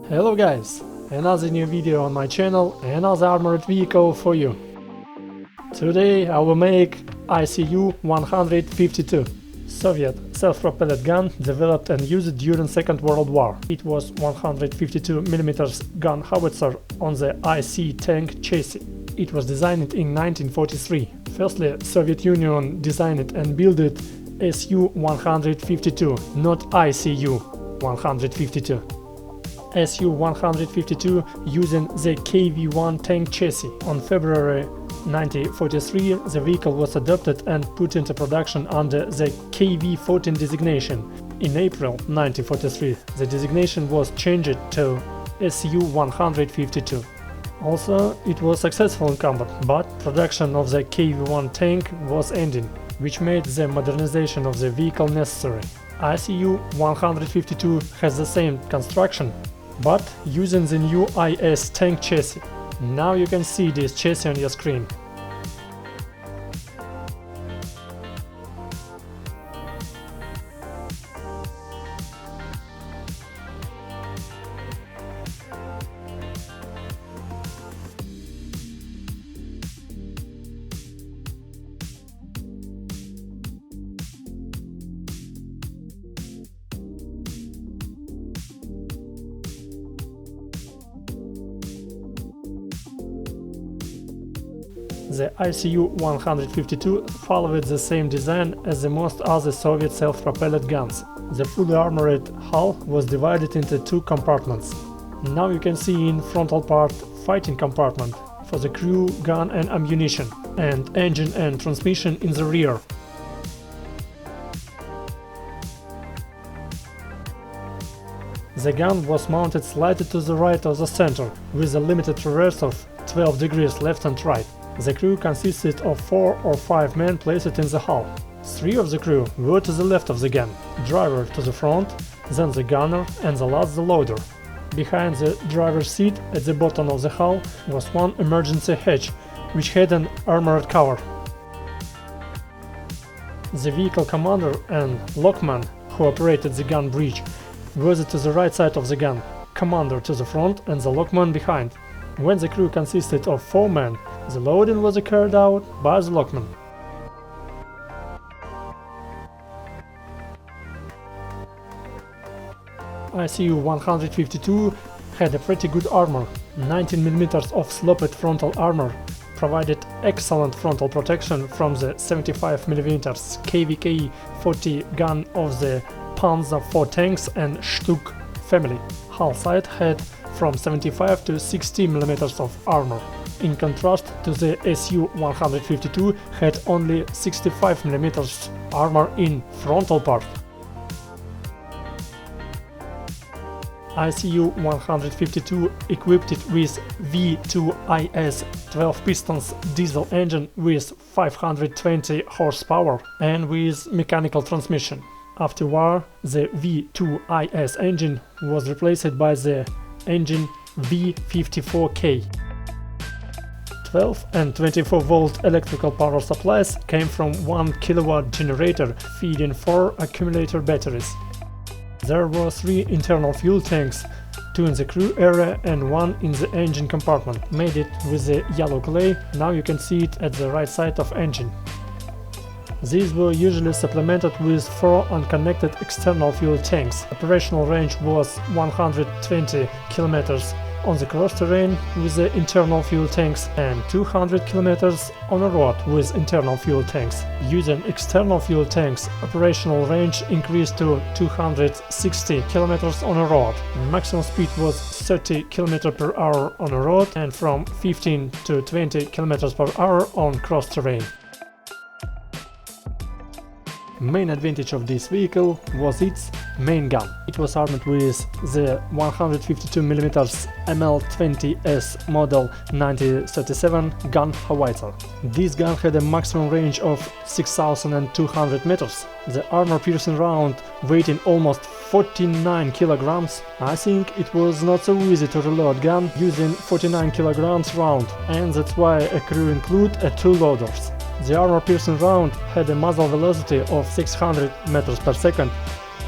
Hello guys, another new video on my channel, another armored vehicle for you. Today I will make ISU-152 Soviet self-propelled gun developed and used during Second World War. It was 152mm gun howitzer on the IC tank chassis. It was designed in 1943. Firstly, Soviet Union designed it and built it SU-152, not ICU-152. SU-152 using the KV-1 tank chassis. On February 1943, the vehicle was adopted and put into production under the KV-14 designation. In April 1943, the designation was changed to SU-152. Also, it was successful in combat, but production of the KV-1 tank was ending, which made the modernization of the vehicle necessary. ISU-152 has the same construction, but using the new IS tank chassis. Now you can see this chassis on your screen. The ISU-152 followed the same design as the most other Soviet self-propelled guns. The fully armored hull was divided into two compartments. Now you can see in frontal part fighting compartment for the crew, gun and ammunition, and engine and transmission in the rear. The gun was mounted slightly to the right of the center, with a limited reverse of 12 degrees left and right. The crew consisted of 4 or 5 men placed in the hull. 3 of the crew were to the left of the gun, driver to the front, then the gunner and the last the loader. Behind the driver's seat at the bottom of the hull was one emergency hatch, which had an armored cover. The vehicle commander and lockman who operated the gun bridge were to the right side of the gun, commander to the front and the lockman behind. When the crew consisted of 4 men, the loading was carried out by the lockman. ISU-152 had a pretty good armor. 19mm of sloped frontal armor provided excellent frontal protection from the 75mm KVK-40 gun of the Panther 4 tanks and Stuck family. Hull side had from 75 to 60 mm of armor. In contrast to the SU-152 had only 65 mm armor in frontal part. ISU-152 equipped it with V2IS 12 pistons diesel engine with 520 horsepower and with mechanical transmission. After war, the V2IS engine was replaced by the engine V54K. 12 and 24 volt electrical power supplies came from 1 kilowatt generator feeding 4 accumulator batteries. There were 3 internal fuel tanks, 2 in the crew area and 1 in the engine compartment, made it with the yellow clay. Now you can see it at the right side of engine. These were usually supplemented with 4 unconnected external fuel tanks. Operational range was 120 km on the cross terrain with the internal fuel tanks and 200 km on a road with internal fuel tanks. Using external fuel tanks, operational range increased to 260 km on a road. Maximum speed was 30 km per hour on a road and from 15 to 20 km per hour on cross terrain. Main advantage of this vehicle was its main gun. It was armed with the 152mm ML20S model 1937 gun howitzer. This gun had a maximum range of 6,200 meters. The armor-piercing round weighing almost 49 kilograms. I think it was not so easy to reload gun using 49 kilograms round, and that's why a crew include 2 loaders. The armor-piercing round had a muzzle velocity of 600 meters per second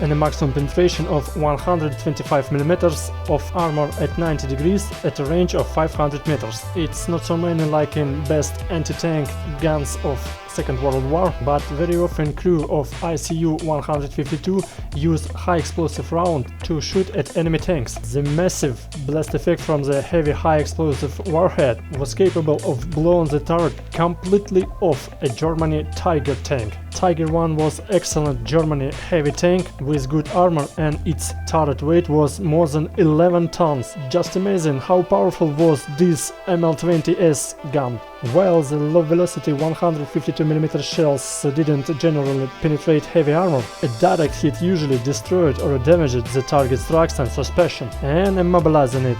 and a maximum penetration of 125 mm of armor at 90 degrees at a range of 500 meters. It's not so many like in best anti-tank guns of Second World War, but very often crew of ISU-152 use high explosive round to shoot at enemy tanks. The massive blast effect from the heavy high explosive warhead was capable of blowing the turret completely off a Germany Tiger tank. Tiger 1 was excellent Germany heavy tank with good armor, and its turret weight was more than 11 tons. Just imagine how powerful was this ML-20S gun. While the low-velocity 152mm shells didn't generally penetrate heavy armor, a direct hit usually destroyed or damaged the target's structure and suspension, and immobilizing it.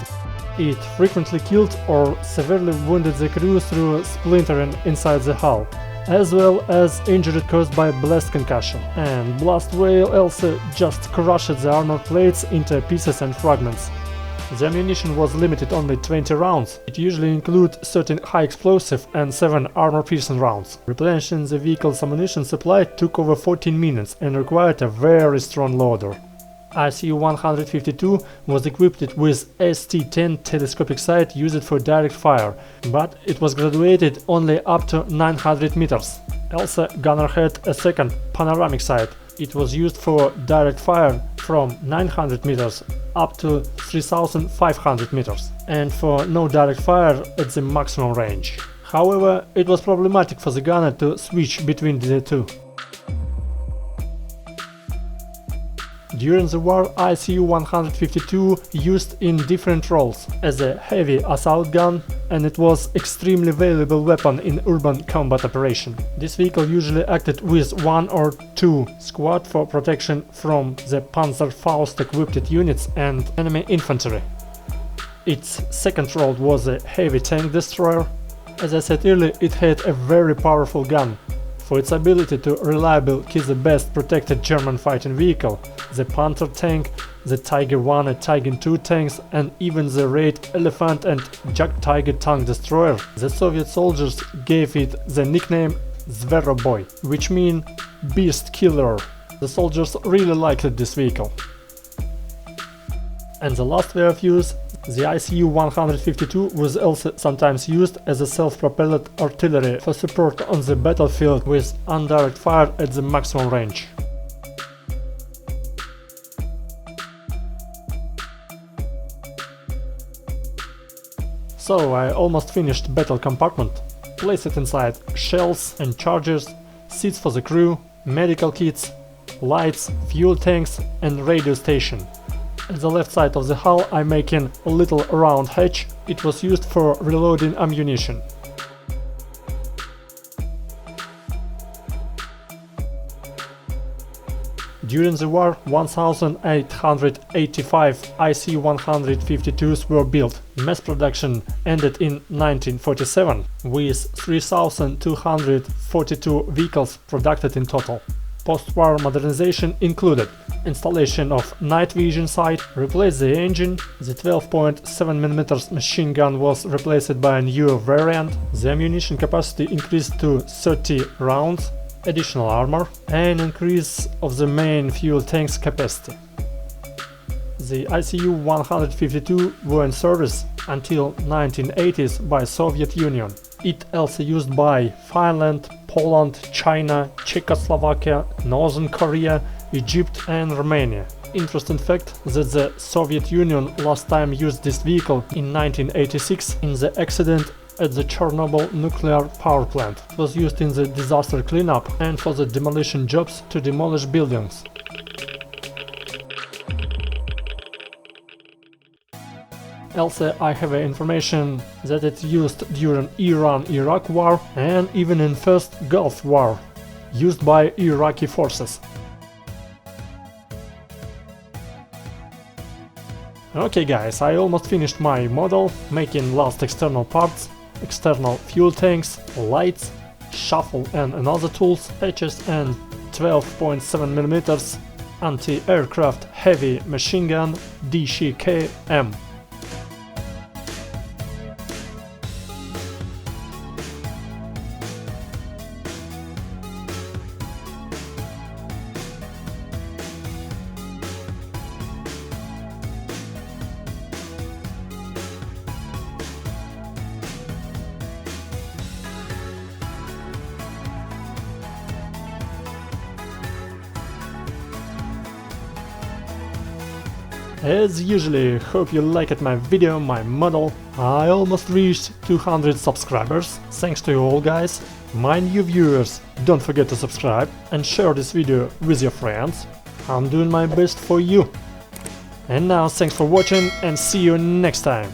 It frequently killed or severely wounded the crew through splintering inside the hull, as well as injury caused by blast concussion, and blast whale also just crushed the armor plates into pieces and fragments. The ammunition was limited only 20 rounds. It usually included 13 high explosive and 7 armor-piercing rounds. Replenishing the vehicle's ammunition supply took over 14 minutes and required a very strong loader. ISU-152 was equipped with ST-10 telescopic sight used for direct fire, but it was graduated only up to 900 meters. Also, gunner had a second panoramic sight. It was used for direct fire from 900 meters up to 3500 meters, and for no direct fire at the maximum range. However, it was problematic for the gunner to switch between the two. During the war, ISU-152 used in different roles as a heavy assault gun, and it was extremely valuable weapon in urban combat operation. This vehicle usually acted with 1 or 2 squad for protection from the Panther Faust-equipped units and enemy infantry. Its second role was a heavy tank destroyer. As I said earlier, it had a very powerful gun. For its ability to reliably kill the best protected German fighting vehicle, the Panther tank, the Tiger 1 and Tiger 2 tanks, and even the Raid Elephant and Jack Tiger tank destroyer, the Soviet soldiers gave it the nickname Zveroboy, which means beast killer. The soldiers really liked this vehicle. And the last way of use, the ISU-152 was also sometimes used as a self-propelled artillery for support on the battlefield with indirect fire at the maximum range. So I almost finished battle compartment. Place it inside shells and chargers, seats for the crew, medical kits, lights, fuel tanks and radio station. At the left side of the hull I'm making a little round hatch. It was used for reloading ammunition. During the war, 1,885 IC-152s were built. Mass production ended in 1947, with 3,242 vehicles produced in total. Post-war modernization included installation of night vision sight, replaced the engine, the 12.7mm machine gun was replaced by a newer variant, the ammunition capacity increased to 30 rounds, additional armor, and increase of the main fuel tank's capacity. The ISU-152 were in service until 1980s by Soviet Union. It also used by Finland, Poland, China, Czechoslovakia, Northern Korea, Egypt and Romania. Interesting fact that the Soviet Union last time used this vehicle in 1986 in the accident at the Chernobyl nuclear power plant. It was used in the disaster cleanup and for the demolition jobs to demolish buildings. Also, I have information that it's used during Iran-Iraq war and even in first Gulf War, used by Iraqi forces. Okay guys, I almost finished my model, making last external parts, external fuel tanks, lights, shuffle and another tools, hatches and 12.7mm anti-aircraft heavy machine gun DCK-M. As usually, hope you liked my video, my model. I almost reached 200 subscribers, thanks to you all guys. My new viewers, don't forget to subscribe and share this video with your friends. I'm doing my best for you. And now thanks for watching and see you next time.